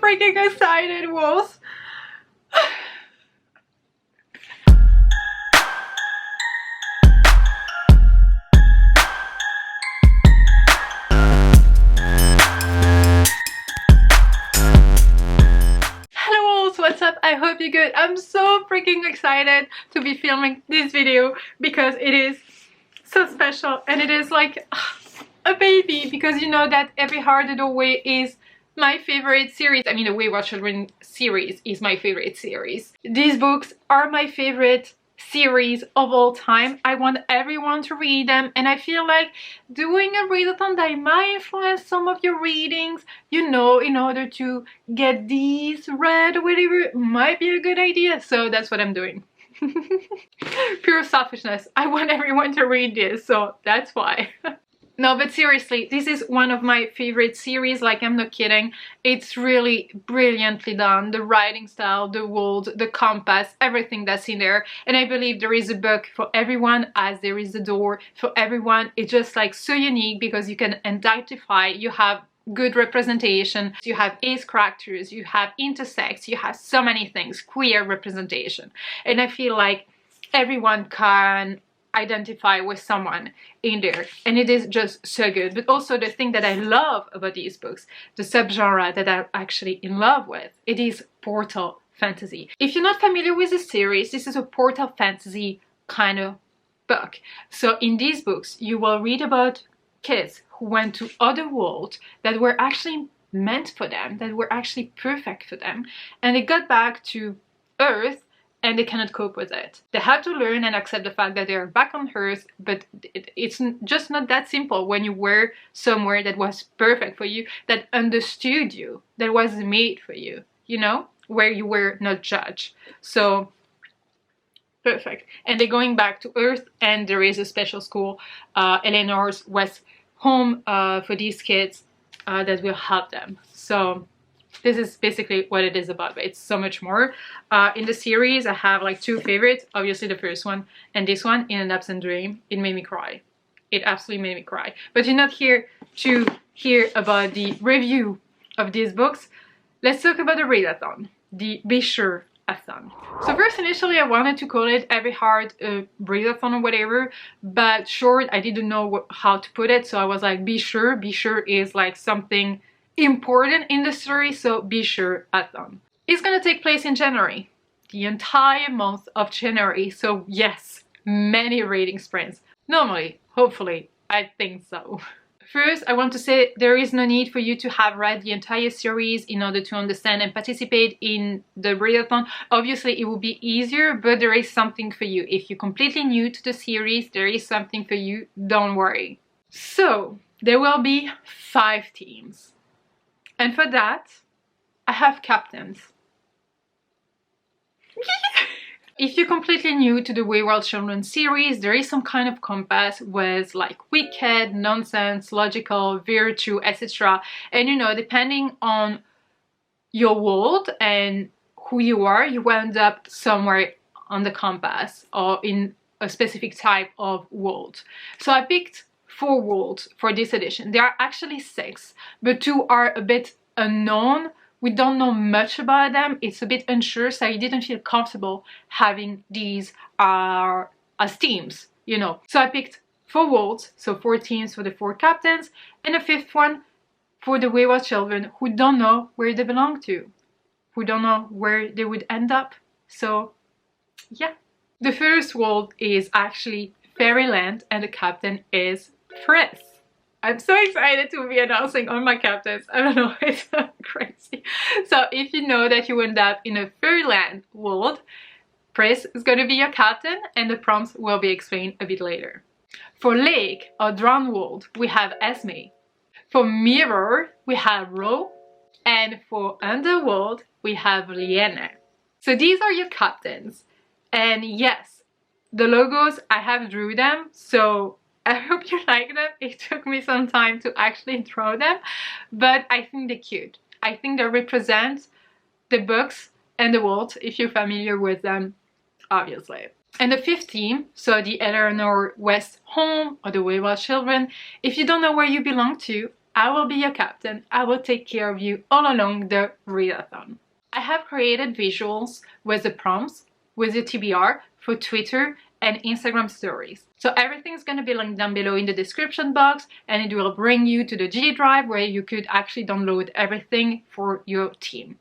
freaking excited, Wolf. What's up? I hope you're good. I'm so freaking excited to be filming this video because it is so special and it is like a baby, because you know that Every Heart the Doorway is my favorite series. I mean, the Wayward Children series is my favorite series. These books are my favorite series of all time. I want everyone to read them, and I feel like doing a readathon that might influence some of your readings, you know, in order to get these read or whatever, might be a good idea. So that's what I'm doing. Pure selfishness. I want everyone to read this, so that's why. No, but seriously, this is one of my favorite series, like I'm not kidding. It's really brilliantly done. The writing style, the world, the compass, everything that's in there. And I believe there is a book for everyone, as there is a door for everyone. It's just like so unique because you can identify, you have good representation, you have ace characters, you have intersex, you have so many things, queer representation. And I feel like everyone can identify with someone in there, and it is just so good. But also the thing that I love about these books, the subgenre that I'm actually in love with, it is portal fantasy. If you're not familiar with the series, this is a portal fantasy kind of book. So in these books you will read about kids who went to other worlds that were actually meant for them, that were actually perfect for them, and they got back to Earth and they cannot cope with it. They have to learn and accept the fact that they're back on Earth, but it's just not that simple when you were somewhere that was perfect for you, that understood you, that was made for you, you know, where you were not judged. So perfect. And they're going back to Earth, and there is a special school, Eleanor's West home, for these kids that will help them. So this is basically what it is about, but it's so much more. In the series, I have like two favorites. Obviously the first one and this one, In an Absent Dream. It made me cry. It absolutely made me cry. But you're not here to hear about the review of these books. Let's talk about the Readathon, the Be Sure-athon. So first, initially I wanted to call it Every Heart Readathon or whatever, but short, I didn't know how to put it, so I was like, Be Sure. Be Sure is like something important in the story, so Be Sure-athon. It's gonna take place in January, the entire month of January. So yes, many reading sprints. Normally, hopefully, I think so. First, I want to say there is no need for you to have read the entire series in order to understand and participate in the readathon. Obviously, it will be easier, but there is something for you. If you're completely new to the series, there is something for you, don't worry. So, there will be 5 teams. And for that, I have captains. If you're completely new to the Wayward Children series, there is some kind of compass with like wicked, nonsense, logical, virtue, etc. And you know, depending on your world and who you are, you will end up somewhere on the compass or in a specific type of world. So I picked 4 worlds for this edition. There are actually 6, but 2 are a bit unknown. We don't know much about them. It's a bit unsure, so I didn't feel comfortable having these as teams, you know. So I picked 4 worlds, so 4 teams for the 4 captains, and a 5th one for the Wayward Children who don't know where they belong to, who don't know where they would end up. So yeah. The first world is actually Fairyland, and the captain is Pris. I'm so excited to be announcing all my captains. I don't know, it's so crazy. So if you know that you end up in a Fairyland world, Pris is going to be your captain, and the prompts will be explained a bit later. For Lake or Drowned world, we have Esmay. For Mirror, we have Ro. And for Underworld, we have Eleanor. So these are your captains. And yes, the logos, I have drew them, so I hope you like them. It took me some time to actually draw them, but I think they're cute. I think they represent the books and the world, if you're familiar with them, obviously. And the 5th team, so the Eleanor West home or the Wayward Children, if you don't know where you belong to, I will be your captain. I will take care of you all along the readathon. I have created visuals with the prompts, with the TBR for Twitter and Instagram stories. So everything's going to be linked down below in the description box, and it will bring you to the G Drive where you could actually download everything for your team.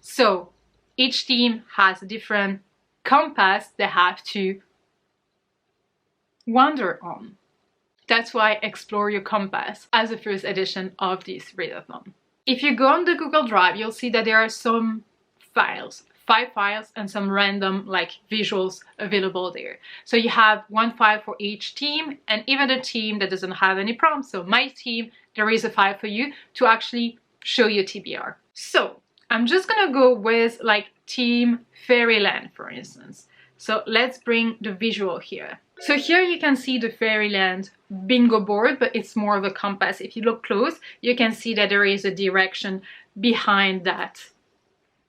So each team has a different compass they have to wander on. That's why explore your compass as the first edition of this readathon. If you go on the Google Drive, you'll see that there are some files, 5 files and some random like visuals available there. So you have one file for each team, and even a team that doesn't have any prompts. So my team, there is a file for you to actually show you TBR. So I'm just gonna go with like Team Fairyland, for instance. So let's bring the visual here. So here you can see the Fairyland bingo board, but it's more of a compass. If you look close, you can see that there is a direction behind that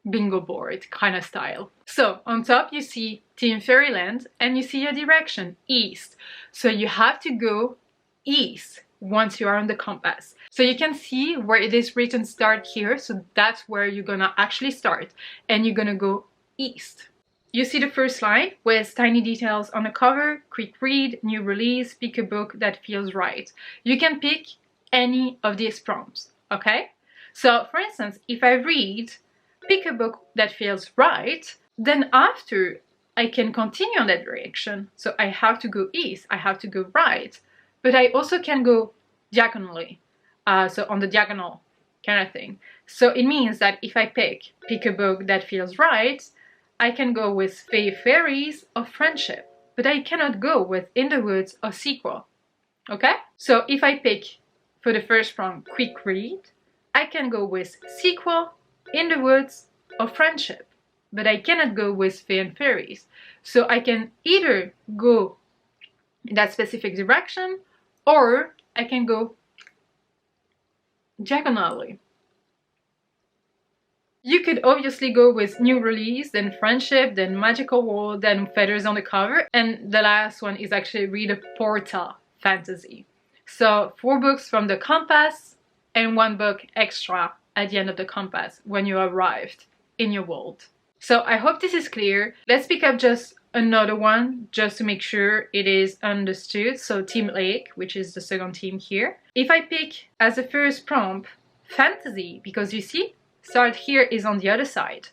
bingo board kind of style. So on top you see Team Fairyland and you see a direction, east. So you have to go east once you are on the compass. So you can see where it is written start here. So that's where you're gonna actually start, and you're gonna go east. You see the first line with tiny details on the cover, quick read, new release, pick a book that feels right. You can pick any of these prompts, okay? So for instance, if I read, pick a book that feels right, then after I can continue on that direction. So I have to go east, I have to go right, but I also can go diagonally, so on the diagonal kind of thing. So it means that if I pick a book that feels right, I can go with Fairies or Friendship, but I cannot go with In the Woods or Sequel, okay? So if I pick, for the first prompt, quick read, I can go with Sequel, In the Woods or Friendship, but I cannot go with Fae and Fairies. So I can either go in that specific direction, or I can go diagonally. You could obviously go with new release, then friendship, then magical world, then feathers on the cover, and the last one is actually read a portal fantasy. So 4 books from the compass and 1 book extra at the end of the compass when you arrived in your world. So I hope this is clear. Let's pick up just another one just to make sure it is understood. So Team Lake, which is the second team here. If I pick as the first prompt fantasy, because you see start here is on the other side.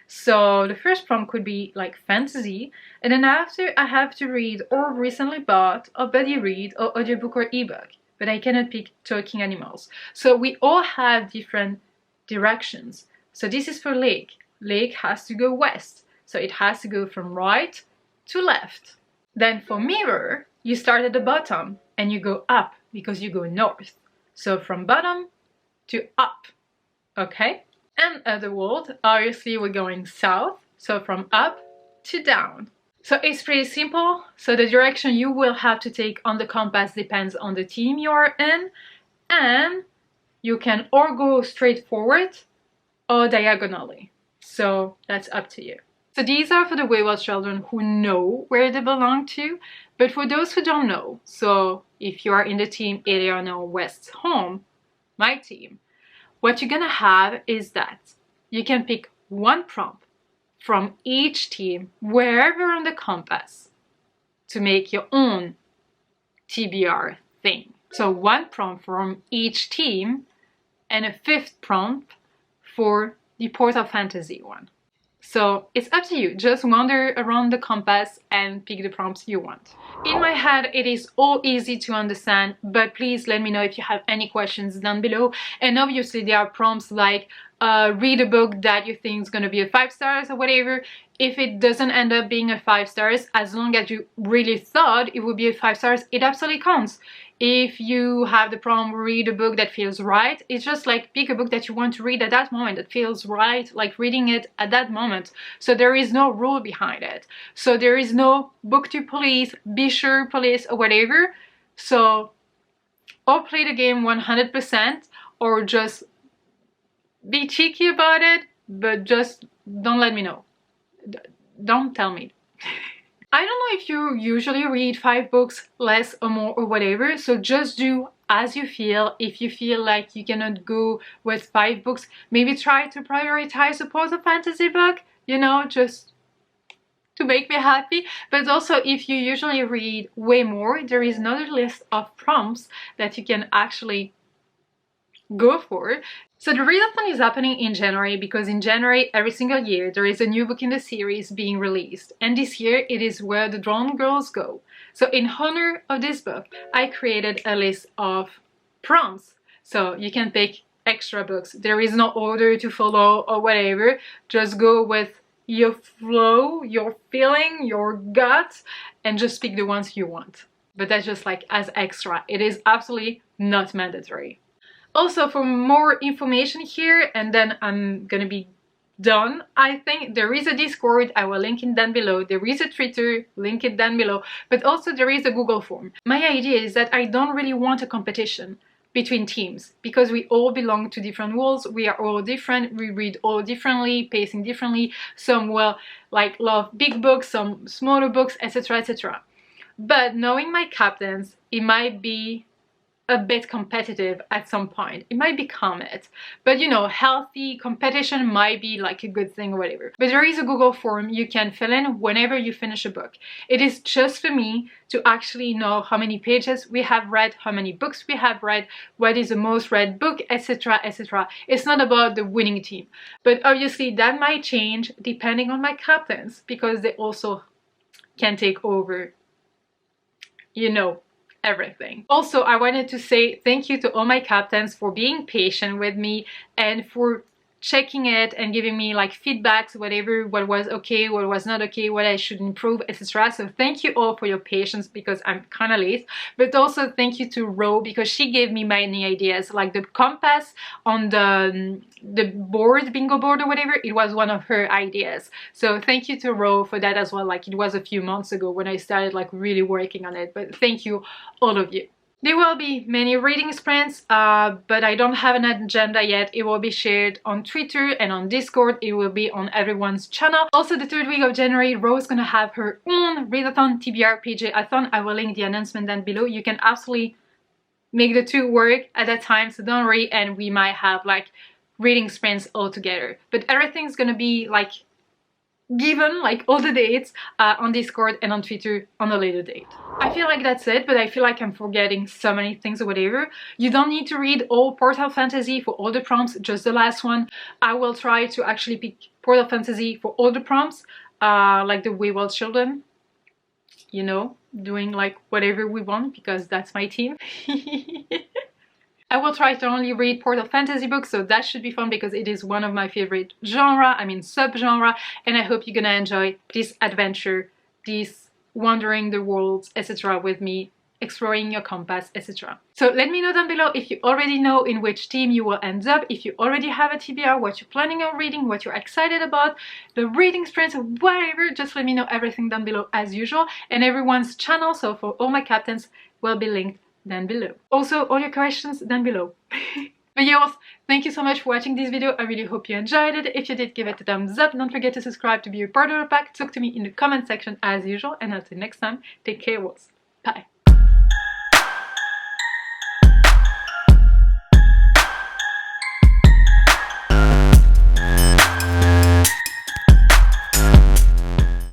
So the first prompt could be like fantasy, and then after I have to read or recently bought or buddy read or audiobook or ebook, but I cannot pick talking animals. So we all have different directions. So this is for Lake. Lake has to go west, so it has to go from right to left. Then for Mirror, you start at the bottom and you go up because you go north. So from bottom to up, okay? And Otherworld, obviously we're going south, so from up to down. So it's pretty simple. So the direction you will have to take on the compass depends on the team you are in, and you can or go straight forward or diagonally. So that's up to you. So these are for the Wayward Children who know where they belong to, but for those who don't know, so if you are in the team Eleanor West's home, my team, what you're gonna have is that you can pick 1 prompt from each team wherever on the compass to make your own TBR thing. So 1 prompt from each team and a 5th prompt for the Portal Fantasy one. So it's up to you, just wander around the compass and pick the prompts you want. In my head, it is all easy to understand, but please let me know if you have any questions down below. And obviously there are prompts like read a book that you think is going to be a 5 stars or whatever. If it doesn't end up being a 5 stars, as long as you really thought it would be a 5 stars, it absolutely counts. If you have the prompt read a book that feels right, it's just like pick a book that you want to read at that moment that feels right, like reading it at that moment. So there is no rule behind it. So there is no book to police, be sure police or whatever. So or play the game 100% or just be cheeky about it, but just don't let me know. Don't tell me. I don't know if you usually read 5 books, less or more or whatever, so just do as you feel. If you feel like you cannot go with 5 books, maybe try to prioritize a portal fantasy book, you know, just to make me happy. But also, if you usually read way more, there is another list of prompts that you can actually go for. So the readathon is happening in January because in January every single year there is a new book in the series being released, and this year it is Where the Drowned Girls Go. So in honor of this book, I created a list of prompts, so you can pick extra books. There is no order to follow or whatever, just go with your flow, your feeling, your gut, and just pick the ones you want. But that's just like as extra. It is absolutely not mandatory. Also, for more information here, and then I'm gonna be done, I think there is a Discord, I will link it down below. There is a Twitter, link it down below. But also there is a Google form. My idea is that I don't really want a competition between teams, because we all belong to different worlds, we are all different, we read all differently, pacing differently. Some will like love big books, some smaller books, etc, etc. But knowing my captains, it might be a bit competitive at some point. It might become it, but you know, healthy competition might be like a good thing or whatever. But there is a Google form you can fill in whenever you finish a book. It is just for me to actually know how many pages we have read, how many books we have read, what is the most read book, etc, etc. It's not about the winning team, but obviously that might change depending on my captains, because they also can take over, you know, everything. Also, I wanted to say thank you to all my captains for being patient with me and for checking it and giving me like feedbacks, whatever, what was okay, what was not okay, what I should improve, etc. So thank you all for your patience, because I'm kind of late. But also thank you to Ro, because she gave me many ideas, like the compass on the board, bingo board or whatever. It was one of her ideas. So thank you to Ro for that as well. Like, it was a few months ago when I started like really working on it, but thank you all of you. There will be many reading sprints, but I don't have an agenda yet. It will be shared on Twitter and on Discord. It will be on everyone's channel. Also, the 3rd week of January, Rose is gonna have her own Readathon TBR PJ-a-thon. I will link the announcement down below. You can absolutely make the 2 work at that time, so don't worry, and we might have like reading sprints all together. But everything's gonna be like given, like all the dates, on Discord and on Twitter on a later date. I feel like that's it, but I feel like I'm forgetting so many things or whatever. You don't need to read all Portal Fantasy for all the prompts, just the last one. I will try to actually pick Portal Fantasy for all the prompts, like the Wayward Children, you know, doing like whatever we want, because that's my team. I will try to only read Portal Fantasy books, so that should be fun, because it is one of my favorite genre, I mean subgenre, and I hope you're gonna enjoy this adventure, this wandering the worlds, etc. with me, exploring your compass, etc. So let me know down below if you already know in which team you will end up, if you already have a TBR, what you're planning on reading, what you're excited about, the reading sprints, whatever. Just let me know everything down below as usual, and everyone's channel, so for all my captains, will be linked down below. Also, all your questions down below. But yours, thank you so much for watching this video. I really hope you enjoyed it. If you did, give it a thumbs up. Don't forget to subscribe to be a part of the pack. Talk to me in the comment section as usual. And until next time, take care, wolves. Bye.